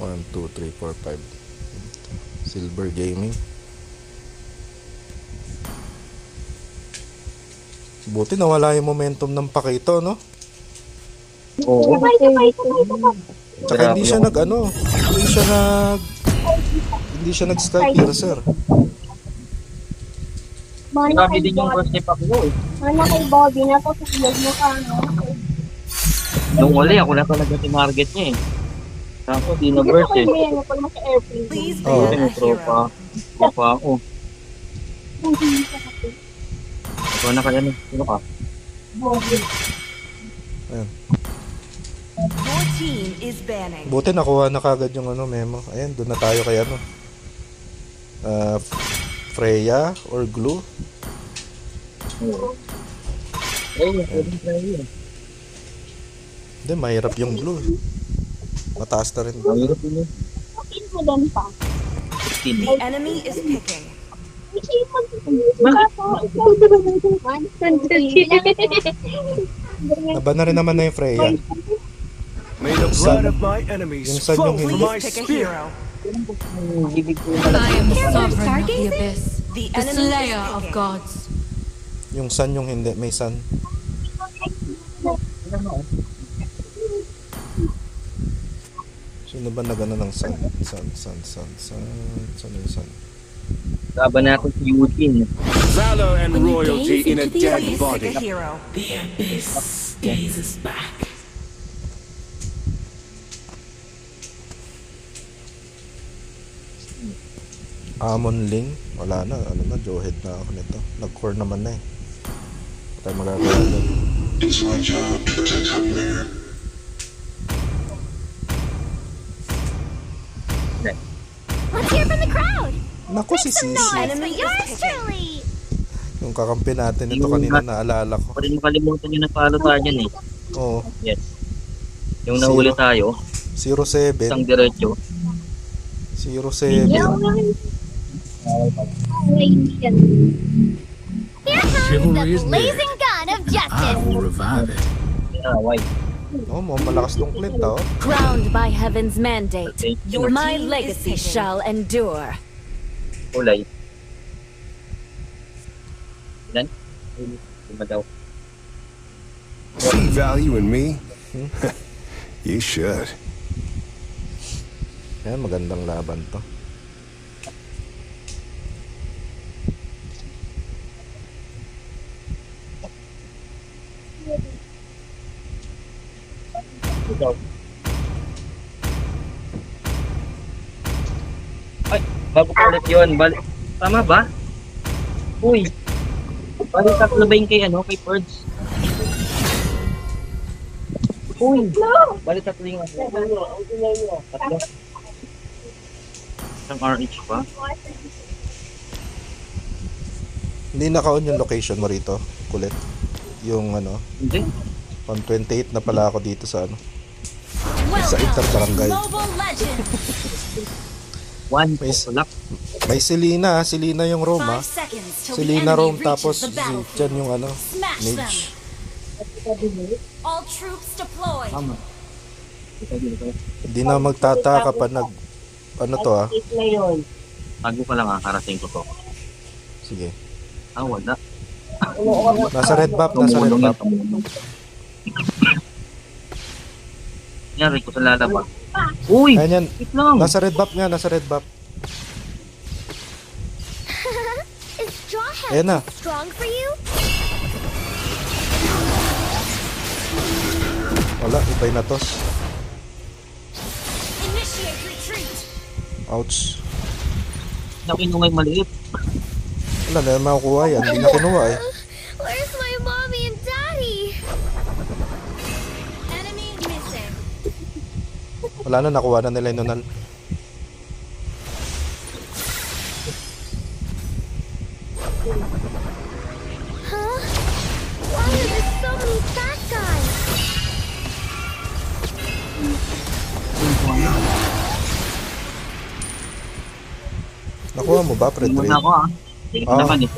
1, 2, 3, 4, 5. Silver Gaming. Buti nawala yung momentum ng Pakito, no? Oo. Tsaka hindi siya nag sky-piercer. Grabe din yung first step ako eh. Mana kay Bobby na to, susunod mo ka, no? Nung uli, ako na talaga tinarget niya eh. Ako, di na burst eh. May ano, pag nasa airplane. Please Oh. ban May a tropa. hero. Tropa ako. Ikaw na kaya sino ka? Bobby. Ayan. Your team is banning. Buti nakuha na kagad yung memo. Ayan, doon na tayo kay Freya or Glue. Pwedeng try yun. Hindi, mahirap yung Glue. Mataas na rin. Mahirap yun eh. Okay mo doon pa. 15. The enemy is picking. Naba na rin naman na yung Freya. May the blood of my enemies Yung sun yung flow hindi. from my Please pick a spear. hero. Ibig ko I am the sovereign of the Stargazing? abyss, The the enemy is slayer of picking. gods. Yung sun yung hindi. May sun. Sino ba nagano ng sun? Sun yung sun. Laban natin si Eugene. Valor and When you royalty gaze in a into the dead Please body. pick a hero. The abyss gazes back. Amon Ling. Wala na. Ano na. Jawhead na ako nito. Nag-core naman na eh. Hindi tayo magagawa doon. It's my job to protect her lair. Let's hear from the crowd. Naku si Sisi. Enemy is picking. Truly. Yung kakampi natin ito kanina naalala ko. Pa rin makalimutan yung napalo tayo dyan eh. Oo. Yes. Yung nahuli tayo, 07. isang diretso. 07. Here comes Chivalry the is there. blazing gun of I justice. will revive it. Why? Oh, malakas tong Clint oh. Crowned by heaven's mandate, Your my team is legacy picking. shall endure. Kulay. Ilan? Lima daw. See value in me? You should. Ayan, magandang laban to. Ikaw. Ay, bago pa ulit yun. Tama ba? Uy. Bali tatlo ba yung kay Purge? Uy. Bali tatlo yung tatlo. Isang RH pa? Hindi naka-on yung location mo rito, kulit. Yung Hindi. 128 na pala ako dito sa sa Inter Barangay. Global legend. One. May- Tulak. May Selena yung Roma. 5 seconds till the Selena enemy Rome reaches tapos the si battlefield. Chan yung Smash them. Mage. All troops deployed. Tama. Hindi na magtataka pa Bago pa lang karating ko to. Sige. Wala. Nasa red buff. Nyari ko sa lalaba. Uy! Ayan yan. Wait lang. Nasa red buff. Is straw Ayan na. hat strong for you? Wala, ibay na to. Initiate retreat. Ouch. Nakinungay maliit. Wala na makukuha yan. Hindi na kinuha eh. Where's my mommy and daddy? Enemy missing. Wala na, nakuha na nila yung nunal. Huh? Why are there so many bad guys? Nakuha mo ba, Fred? Muna ako Tingin Ah. naman eh.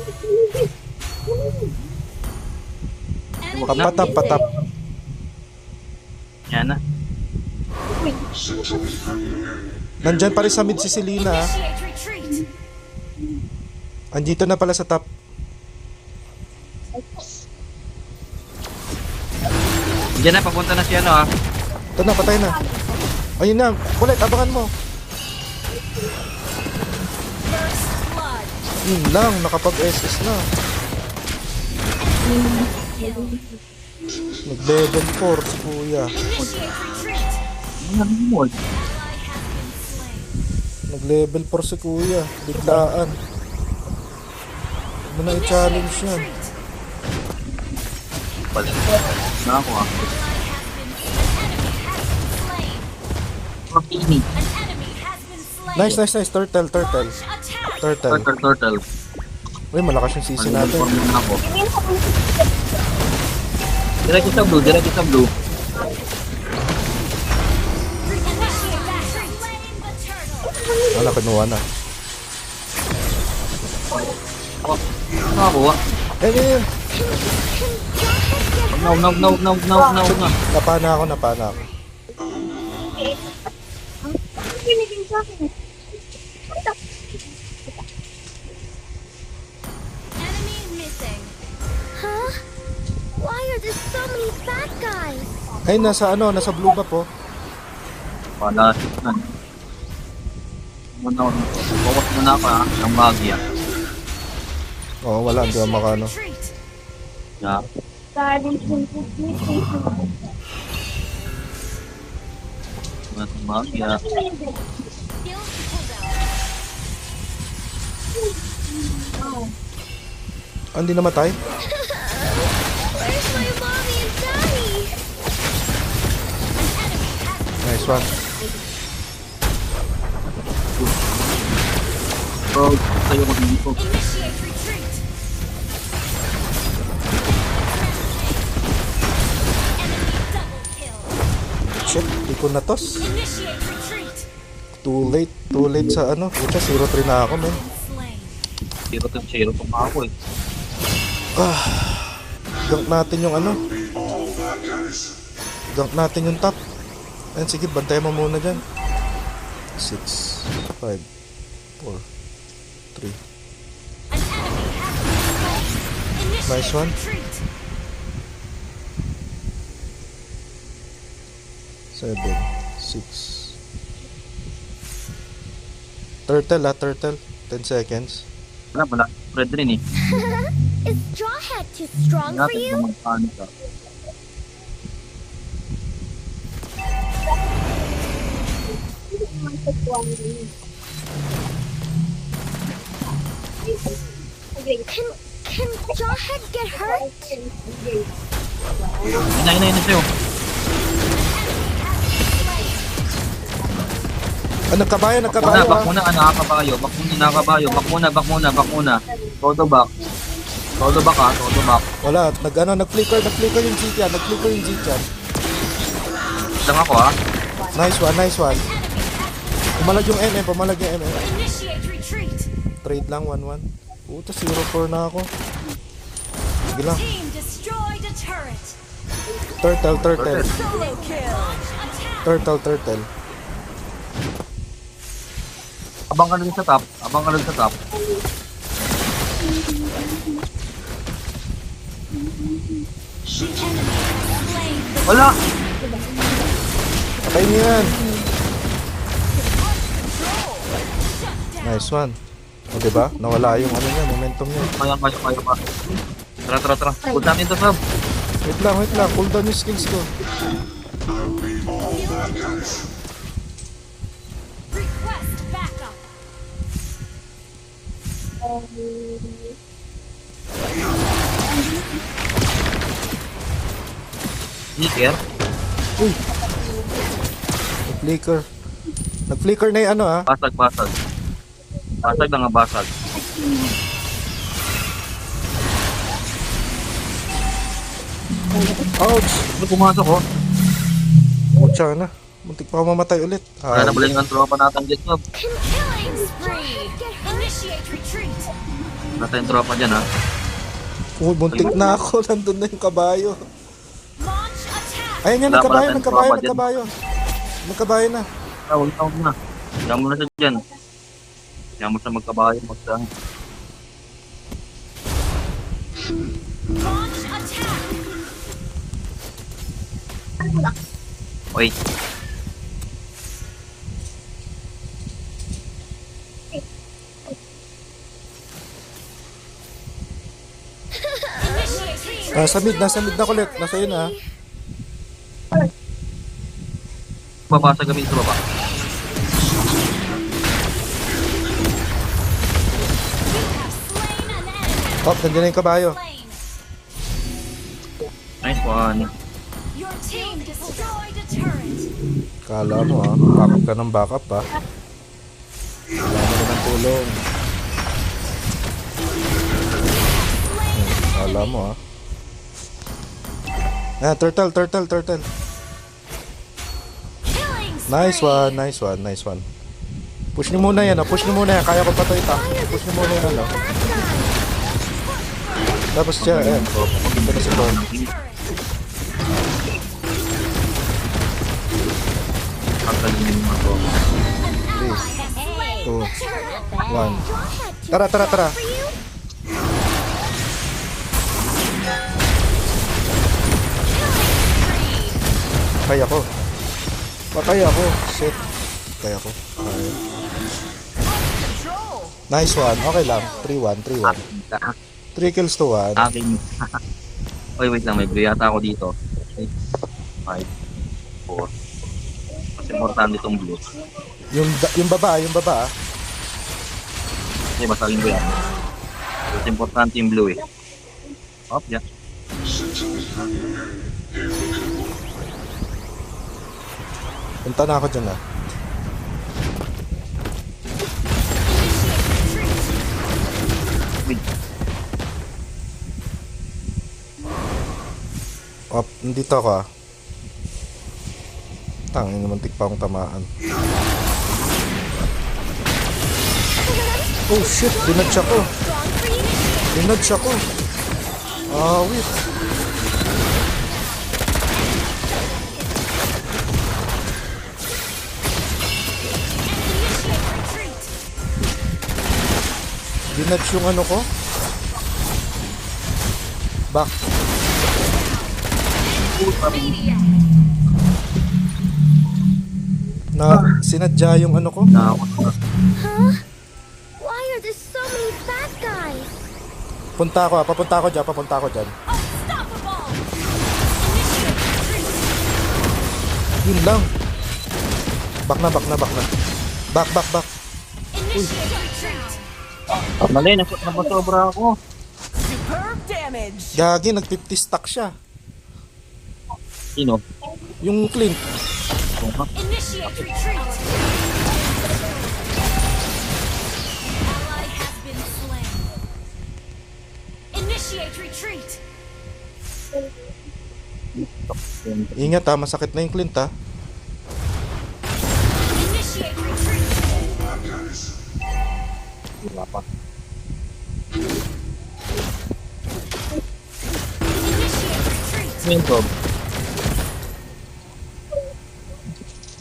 Huwag na. Patap. Yan na. Nandyan pa rin sa mid si Selena. ah. Initiate retreat. Andito na pala sa top. Diyan na, papunta na si ano ah. Ito na, patay na. Ayun na, Colette, abangan mo. First blood. Yun lang, nakapag-SS na. Nag-level 4 si kuya. Initiate retreat. Nag-mode. Ally has been slain. Nag-level 4 si kuya. Biglaan. Huwag mo na i-challenge yan. Retreat. Balik. Na ako ah. Ally has been Ini. An enemy has been slain. Nice. Turtle. Launch attack. Turtle. Turtle. Uy, malakas yung CC natin. Form na ako. Diretso sa blue, diretso sa blue. Initiate retreat. Slain the turtle. Wala, kinuha na. Nakakuha. Eh. No. Napana ako. Enemy missing. Huh? Why are there so many bad guys? Ay, nasa blue ba po? Wala. Focus muna ako ah. Ang bagya. Oo, wala, hindi ako makano. Retreat. Yeah. Ang bagya. Skill cooldown. Hindi namatay? Where's my mommy and daddy? Nice one. So, tayo ko dito. Initiate retreat. Enemy double kill. Shit, di ko natos. Initiate retreat. Too late sa ano. Pucha, 0-3 na ako, men. Slain. 0-0 pa ako eh. Gank natin yung ano. Gank natin yung top. Ayun, sige, bantayan mo muna dyan. 6, 5, 4, 3. An enemy has been slain. Initiate Nice one. retreat. 7, 6. Turtle. 10 seconds. Wala. Red rin eh. Is Straw Hat too strong for Natin you? kung magpaano ka. Can Straw Hat get hurt? Ina sa'yo. Nagkabayo Bak ah. muna ka, nakakabayo. Bak muna. Todo back ah, todo back. Wala, nag-flicker yung G-Chan. Lang ako ah. Nice one. Pumalag yung MM. Initiate retreat. Trade lang, 1-1. Puta, 0-4 na ako. Sige lang. Team destroyed a turret. Turtle. Solo kill. Attack. Turtle. Abang ka lang sa top. Slain. Wala! Patay niyo yan. Nice one. O, diba? Nawala yung ano niya, momentum niya. Kaya pa. Tara. Put natin to, Sab. Wait lang. Cool down yung skills ko. Request backup. Sneaker. Nag-flicker na yung ano ah. Basag. Basag lang nga basag. Ouch! Ano pumasok oh? Pucha na. Muntik pa ako mamatay ulit. Wala na pala yung tropa natin dyan, Sab. Killing spree. Initiate retreat. Wala tayong tropa dyan ha. Muntik na ako. Nandun na yung kabayo. Launch attack. Ayun yan, Wala pala nagkabayo. tayong tropa dyan. Magkabayo na. Huwag na. Kaya mo na siya dyan. Kaya mo siya magkabayo. Launch attack. Oy. Initiate. Nasa mid na kulit. Nasa yun ah. Baba sa gabi sa baba. You have slain an enemy. Oh, nandiyan na yung kabayo. Slain. Nice one. Your team destroyed a turret. Kala mo ah. Backup ka ng backup ah. Wala mo na ng tulong. Kala mo ah. Ah, turtle. Killing spree. Nice one. Push niyo muna yan, ah. Push niyo muna yan. Kaya ko pa to ita. Push niyo muna yan, ano. Tapos siya, ayan. So, maganda na si Thorn. Kakalinin mo to. 3, 2, 1. Tara. Patay ako. Shit. Patay ako. Okay. Nice one. Okay lang. 3-1. 3 kills to 1. Akin. Oy, wait lang. May blue yata ako dito. 5, 4. Mas importante itong blue. Yung baba. Kasi masagin ko yan. Mas importante yung blue eh. Oh, yeah. Punta na ako dyan ah. Oh, nandito ako ah. Tangin naman tigpa akong tamaan. Oh shit, dinadge ako. Ah, wait. Dinadge yung ano ko. Back. Na sinadya yung ano ko. Na ako. Huh? Why are there so many bad guys? Papunta ako dyan. Unstoppable. Initiate retreat. Yun lang. Back na. Back. Initiate retreat. Mali, napasobra ako. Superb damage. Gagi, nag-50 stack siya. Sino? Yung Clint. Initiate retreat. Ally has been slain. Initiate retreat. Ingat ha, masakit na yung Clint ha. Initiate retreat. Wala pa. Initiate retreat. Yung prob.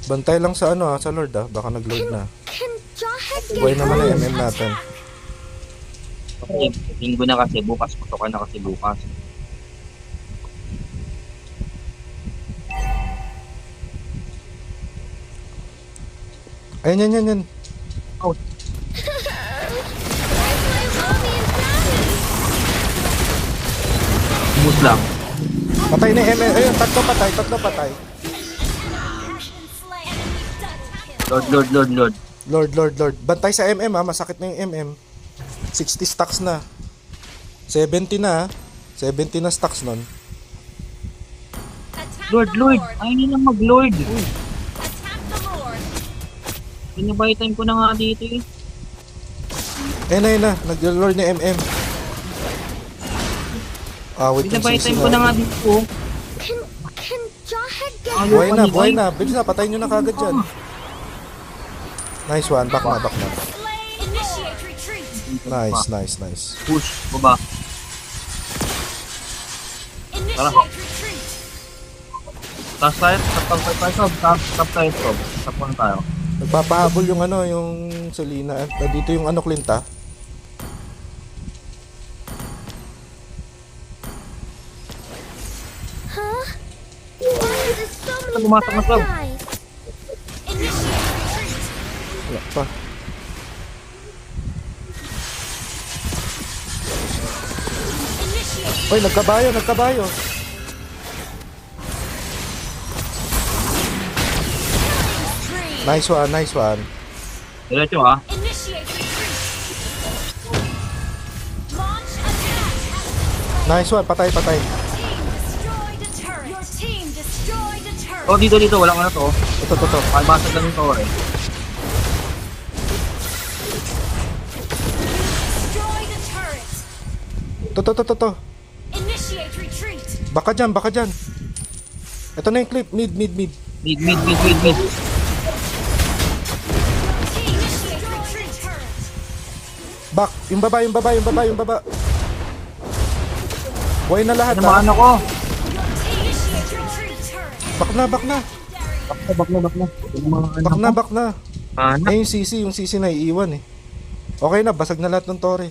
Bantay lang sa ano ha, sa Lord ha. Baka nag-load na. Can Jawhead get Buhay naman hurt? na MM natin. Okay, linggo na kasi bukas. Putokan na kasi bukas. Ayun, yan. Where's my mommy and daddy? Boost lang. Patay na yung MM. Ayun, tatlo patay. Has been slain. Enemy double kill. Lord. Bantay sa MM ha, masakit na yung MM. 60 stacks na. 70 na ha. 70 na stacks nun. Attack Lord. the Lord. Ayaw nilang mag-Lord. Attack the Lord. Pinabay time ko na nga dito eh. Ayun na. Nag-Lord na MM. Ah, wait. Pinabay time ko na nga dito. Can Jawhead get Ayaw hurt? pa Buhay nila. na. Bilis na, patayin nyo na kagad dyan. Nice one. Back na. Slain. Initiate retreat. Nice. Push. Baba. Initiate retreat. Tapos tayo, tapos tayo, tapos tayo. Nagpapahabol yung ano, yung Selena. Dito yung ano, Clint ah. Huh? Why are there so many Pumasok na bad sab. guys? Initiate retreat. Wala pa. Initiate. Oy, nagkabayo, nagkabayo. Spree. Nice one, nice one. Diretso ah. Initiate retreat. Launch attack. Nice one, patay, patay. Team destroyed a turret. Your team destroyed a turret. Oh, dito, walang ano to. Ito. Palmasag lang ito eh. Destroyed a turret. To. Initiate retreat. Baka dyan. Ito na yung clip, mid. Mid. Team initiate retreat. Turret. Back, yung baba. Buhay na lahat Ano ah. ano ko? Team initiate retreat. Turret. Back na. Bak na. Yung mga ano Back na. Anak. Eh, yung CC na iiwan eh. Okay na, basag na lahat ng tore.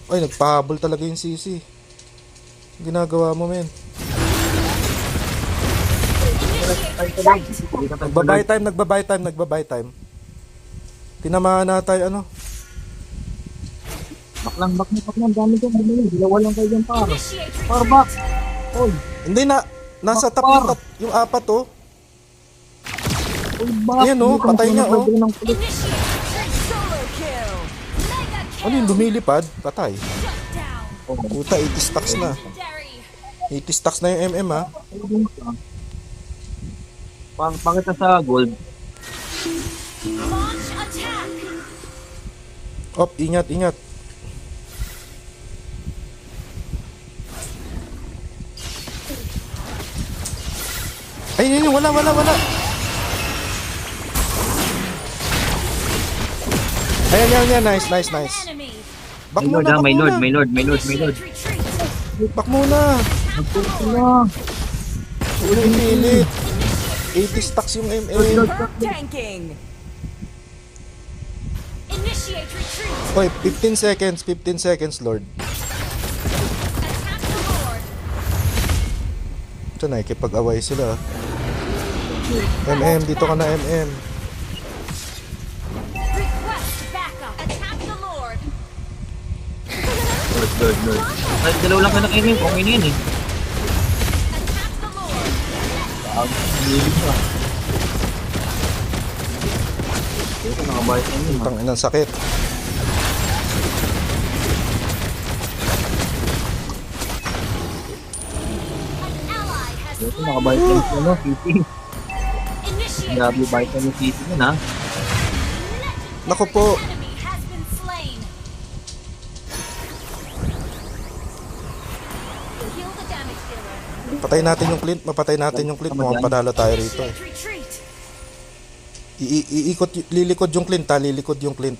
Ay, nagpahabol talaga yung CC. Ginagawa mo, men. Nagbabay time. Tinamaan na tayo, ano. Bak lang. Dami ko. Dalawa lang kayo dyan para. Initiate Para retreat. bak. Oy. Hindi na, nasa top yung apat, oh. Oy, bak. Ayan, oh, patay niya, oh. Initiate retreat. Solo kill. Mega kill. Ano yung lumilipad? Patay. Shut down. Puta, 80 stacks na. Legendary. 80 stacks na yung MM, ha. Pakita sa gold. Launch attack. Op, ingat. Ay, yun, wala. Ayan, nice. Enemy. Back May lord muna, ah, may lord. Initiate retreat. Back muna. Nagpunta na. Uling pilit. 80 stacks yung MM. Tanking. Initiate retreat. Hoy, 15 seconds, Lord. Attack the Lord. Ito na, ikipag-away sila. MM, dito ka na, MM. Request backup. Attack the Lord. Lord. Ay, dalawa lang ka na kainin. Okay na yun eh. Attack the Lord. Lilig ka. Ito, nakabayad na yun. Tang inang sakit. An ally has Ito, slain. nakabayad na yun. Ano, City. Initiate Grabe, bayad na yung City yun ha. Naku po. enemy has been slain. Kill the damage dealer. Patay natin yung Clint. Mapatay natin yung Clint. Mukhang panalo tayo rito eh. Initiate retreat. Iikot, lilikod yung Clint ha. Lilikod yung Clint.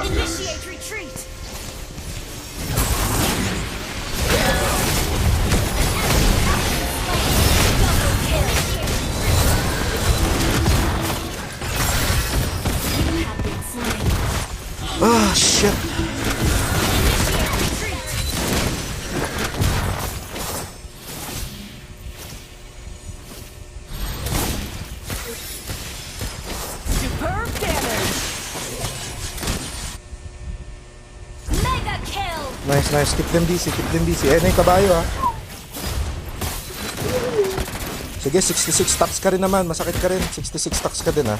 Initiate retreat. Double kill. You have been slain. Ah, shit. Initiate retreat. Superb damage. Mega kill. Nice. Keep them busy. Eh, na yung kabayo ha. Sige, 66 stacks ka rin naman. Masakit ka rin. 66 stacks ka din ha.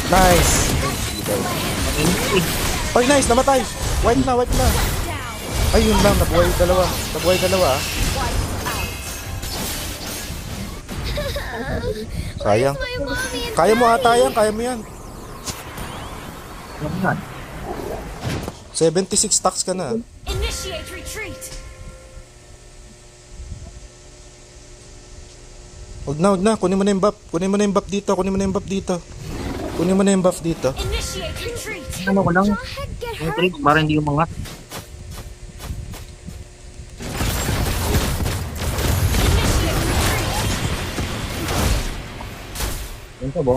Nice. Ay, nice. Namatay. Wipe na. Down. Ay, yun lang. Nabuhay dalawa ah. Sayang. My mommy and Kaya mo ata yan. Kaya mo yan. Ano yan? 76 stacks ka na. Initiate retreat. Huwag na. Kunin mo na yung buff dito. Kunin mo na yung buff dito. Initiate retreat. Ano ko lang, Go ahead, get yung hurt. trick para hindi umangat. Initiate retreat. Yun ka ba?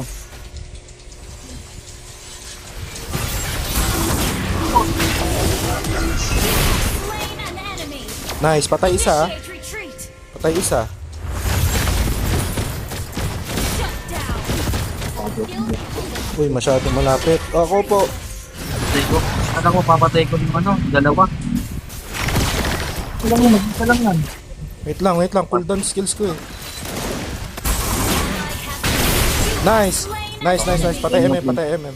Slain an enemy. Nice, patay isa ah. Initiate retreat. Patay isa. Shut down. Uy, masyadong malapit. Ako po. Patay ko. Kala ko papatay ko yung ano, dalawa. Wala mo, mag-isa lang yan. Wait lang. Cooldown skills ko eh. Nice. Patay MM.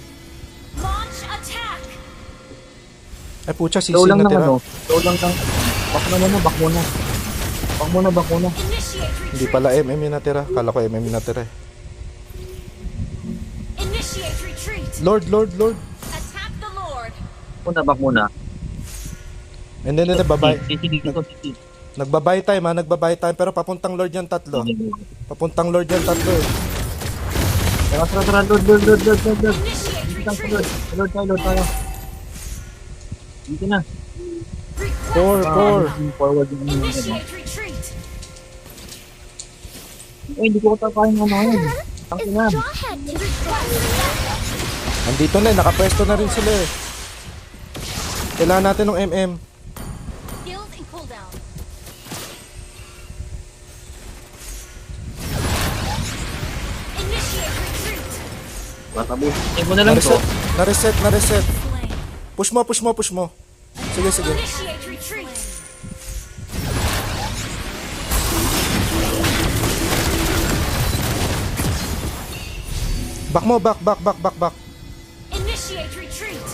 Launch attack. Ay pucha, Slow sisig lang na ng tira. ano. Slow lang ng... Back muna. Initiate retreat. Hindi pala MM yung natira. Kala ko MM yung natira eh. Initiate retreat. Lord. Attack the Lord. Back muna. And then, babay. Sisi dito, sisi. Nagbabay time ha, nagbabay time. Pero papuntang Lord yan tatlo. Papuntang Lord yan tatlo eh. Tara, Lord. Initiate retreat. Lord tayo. Dito na. Four. Forward yung ano. Initiate retreat. Hindi ko tapahin mo na yun. Ang Is ina. go ahead, get Andito na eh, nakapwesto na rin sila eh. Kailangan natin ng MM. Skills and cooldown. Initiate retreat. Patabos. Mo na lang to. Nareset. Slain. Push mo. Sige. Initiate retreat. Back mo, back. Initiate retreat.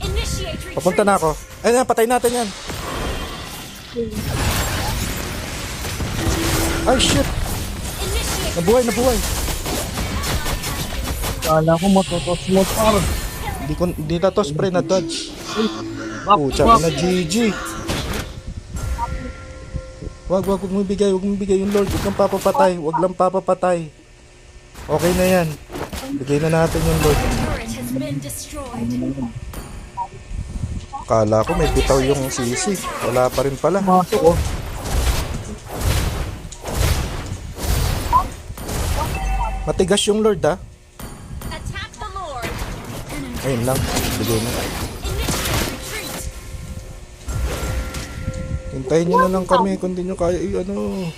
Initiate retreat. Papunta na ako. Ayun na, patay natin yan. Ay, shit. Initiate. Nabuhay. Kala ko matotos mo par. Hindi na to spray na dodge. Pucha, na GG. Wag mo bigay yung Lord. Wag lang papapatay. Okay na yan. Bigay na natin yung Lord. Turret has been destroyed. Kala ko may bitaw yung sisi. Wala pa rin pala. Masok oh. Matigas yung Lord ha. Attack the Lord. Ayun lang. Bigay na. Initiate retreat. Hintayin nyo na lang kami kung di nyo kaya ano.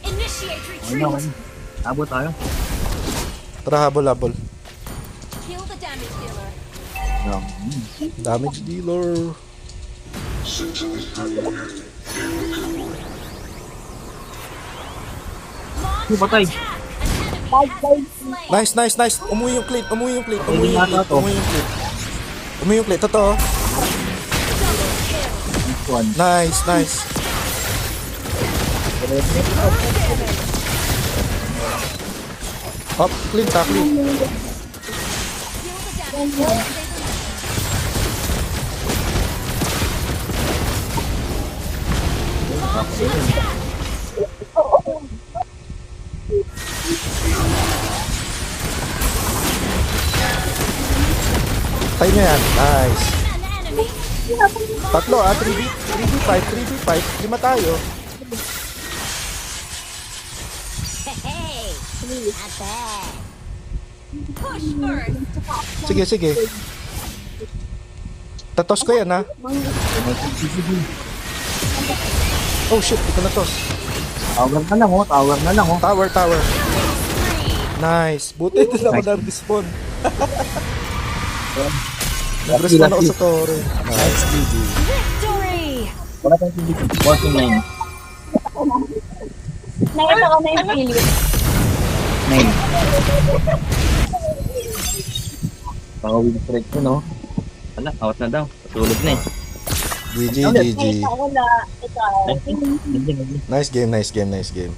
Initiate Ano? retreat. Abot tayo. Tara, habol. Kill the damage dealer. Damage dealer. Sentence premier. Launch patay. attack. An enemy has been slain. Nice. Umuwi yung plate. Umuwi yung plate. Totoo. One. Nice. Up, clean. Kill the damage dealer. Launch attack. Tay nyo yan. Nice. An enemy. Tatlo 3v5. Lima tayo. Push first. Sige. Tatos ko yan ha. Oh shit, ito na tos. Tower na lang oh. Tower. Spree. Nice. Buti din ako na-respawn. Nag-respawn ako sa tore. Nice, GG. Victory. Wala tayong TV. 49. Nakita ko na yung feeling. 9. Pang-win strike ko no. Wala, out na daw. Patulog na eh. GG. Ako na, ito. Ay, hindi. Nice game.